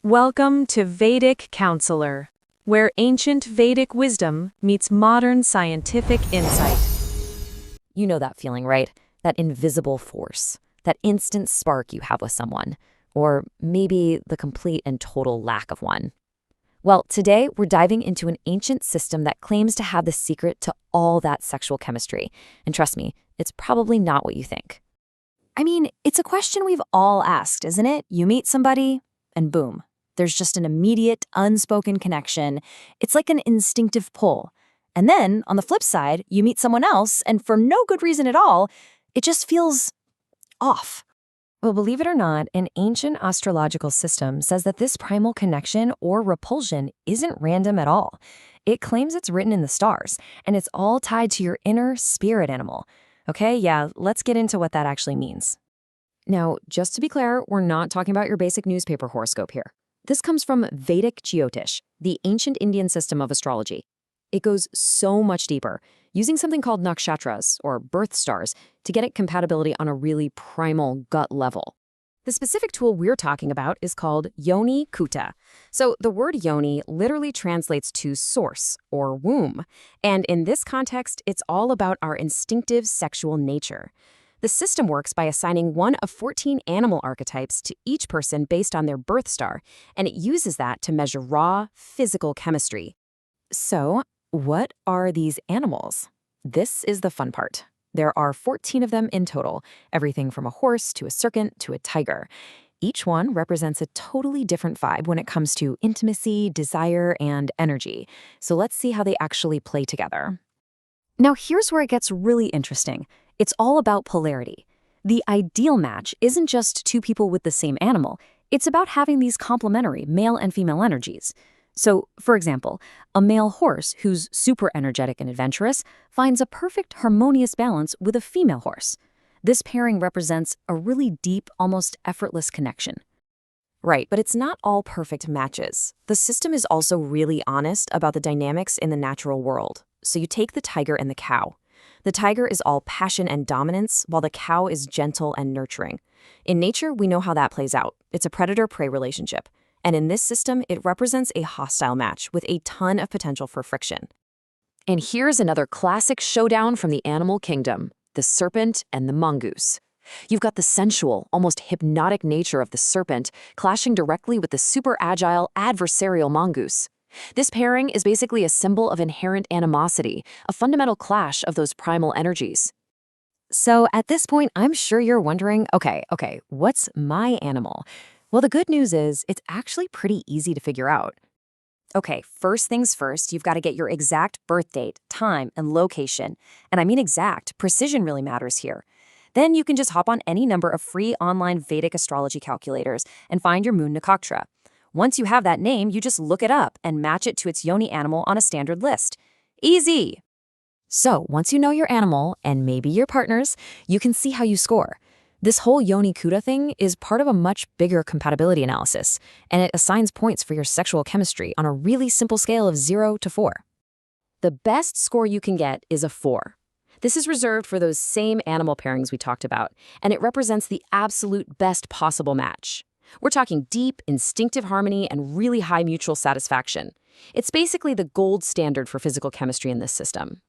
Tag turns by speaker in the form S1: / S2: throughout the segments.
S1: Welcome to Vedic Counselor, where ancient Vedic wisdom meets modern scientific insight.
S2: You know that feeling, right? That invisible force, that instant spark you have with someone, or maybe the complete and total lack of one. Well, today we're diving into an ancient system that claims to have the secret to all that sexual chemistry. And trust me, it's probably not what you think.
S3: I mean, it's a question we've all asked, isn't it? You meet somebody, and boom, there's just an immediate, unspoken connection. It's like an instinctive pull. And then, on the flip side, you meet someone else, and for no good reason at all, it just feels off.
S2: Well, believe it or not, an ancient astrological system says that this primal connection or repulsion isn't random at all. It claims it's written in the stars, and it's all tied to your inner spirit animal. Okay, yeah, let's get into what that actually means. Now, just to be clear, we're not talking about your basic newspaper horoscope here. This comes from Vedic Jyotish, the ancient Indian system of astrology. It goes so much deeper, using something called nakshatras, or birth stars, to get at compatibility on a really primal gut level. The specific tool we're talking about is called Yoni Koot. So the word yoni literally translates to source, or womb. And in this context, it's all about our instinctive sexual nature. The system works by assigning one of 14 animal archetypes to each person based on their birth star, and it uses that to measure raw, physical chemistry. So, what are these animals? This is the fun part. There are 14 of them in total, everything from a horse to a serpent to a tiger. Each one represents a totally different vibe when it comes to intimacy, desire, and energy. So let's see how they actually play together. Now here's where it gets really interesting. It's all about polarity. The ideal match isn't just two people with the same animal. It's about having these complementary male and female energies. So, for example, a male horse who's super energetic and adventurous finds a perfect harmonious balance with a female horse. This pairing represents a really deep, almost effortless connection. Right, but it's not all perfect matches. The system is also really honest about the dynamics in the natural world. So you take the tiger and the cow. The tiger is all passion and dominance, while the cow is gentle and nurturing. In nature, we know how that plays out. It's a predator-prey relationship. And in this system, it represents a hostile match with a ton of potential for friction. And here's another classic showdown from the animal kingdom, the serpent and the mongoose. You've got the sensual, almost hypnotic nature of the serpent clashing directly with the super agile, adversarial mongoose. This pairing is basically a symbol of inherent animosity, a fundamental clash of those primal energies. So at this point, I'm sure you're wondering, okay, what's my animal? Well, the good news is it's actually pretty easy to figure out. Okay, first things first, you've got to get your exact birth date, time, and location. And I mean exact, precision really matters here. Then you can just hop on any number of free online Vedic astrology calculators and find your moon nakshatra. Once you have that name, you just look it up and match it to its yoni animal on a standard list. Easy! So, once you know your animal, and maybe your partner's, you can see how you score. This whole Yoni Koot thing is part of a much bigger compatibility analysis, and it assigns points for your sexual chemistry on a really simple scale of 0 to 4. The best score you can get is a 4. This is reserved for those same animal pairings we talked about, and it represents the absolute best possible match. We're talking deep, instinctive harmony and really high mutual satisfaction. It's basically the gold standard for physical chemistry in this system.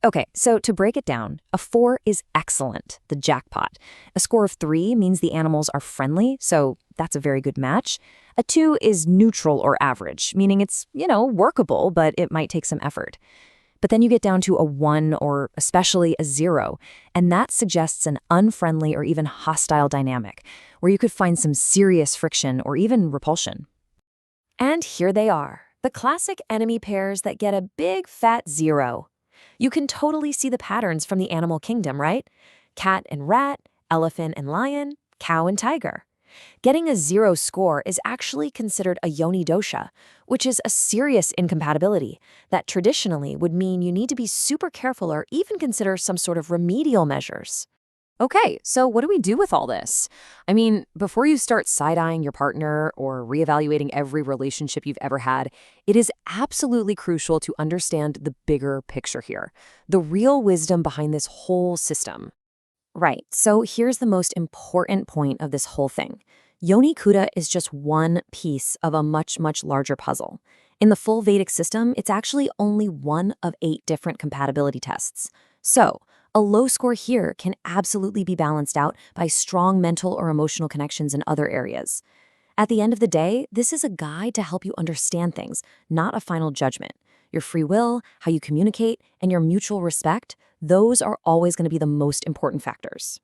S2: Okay, so to break it down, a 4 is excellent, the jackpot. A score of 3 means the animals are friendly, so that's a very good match. A 2 is neutral or average, meaning it's, workable, but it might take some effort. But then you get down to a 1 or especially a 0, and that suggests an unfriendly or even hostile dynamic, where you could find some serious friction or even repulsion. And here they are, the classic enemy pairs that get a big fat 0. You can totally see the patterns from the animal kingdom, right? Cat and rat, elephant and lion, cow and tiger. Getting a 0 score is actually considered a yoni dosha, which is a serious incompatibility that traditionally would mean you need to be super careful or even consider some sort of remedial measures. Okay, so what do we do with all this? I mean, before you start side-eyeing your partner or reevaluating every relationship you've ever had, it is absolutely crucial to understand the bigger picture here, the real wisdom behind this whole system. Right, so here's the most important point of this whole thing.
S3: Yoni Koot is just one piece of a much, much larger puzzle. In the full Vedic system, it's actually only one of 8 different compatibility tests. So, a low score here can absolutely be balanced out by strong mental or emotional connections in other areas. At the end of the day, this is a guide to help you understand things, not a final judgment. Your free will, how you communicate, and your mutual respect, those are always going to be the most important factors.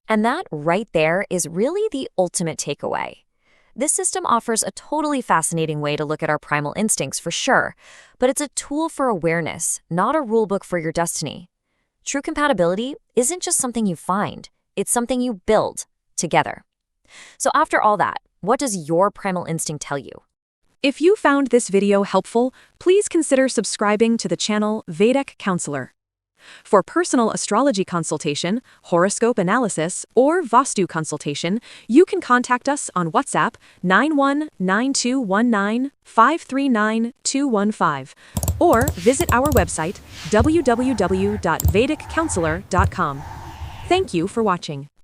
S2: And that right there is really the ultimate takeaway. This system offers a totally fascinating way to look at our primal instincts for sure, but it's a tool for awareness, not a rulebook for your destiny. True compatibility isn't just something you find, it's something you build together. So after all that, what does your primal instinct tell you?
S1: If you found this video helpful, please consider subscribing to the channel Vedic Counselor. For personal astrology consultation, horoscope analysis, or Vastu consultation, you can contact us on WhatsApp 919219539215 or visit our website www.vediccounselor.com. Thank you for watching.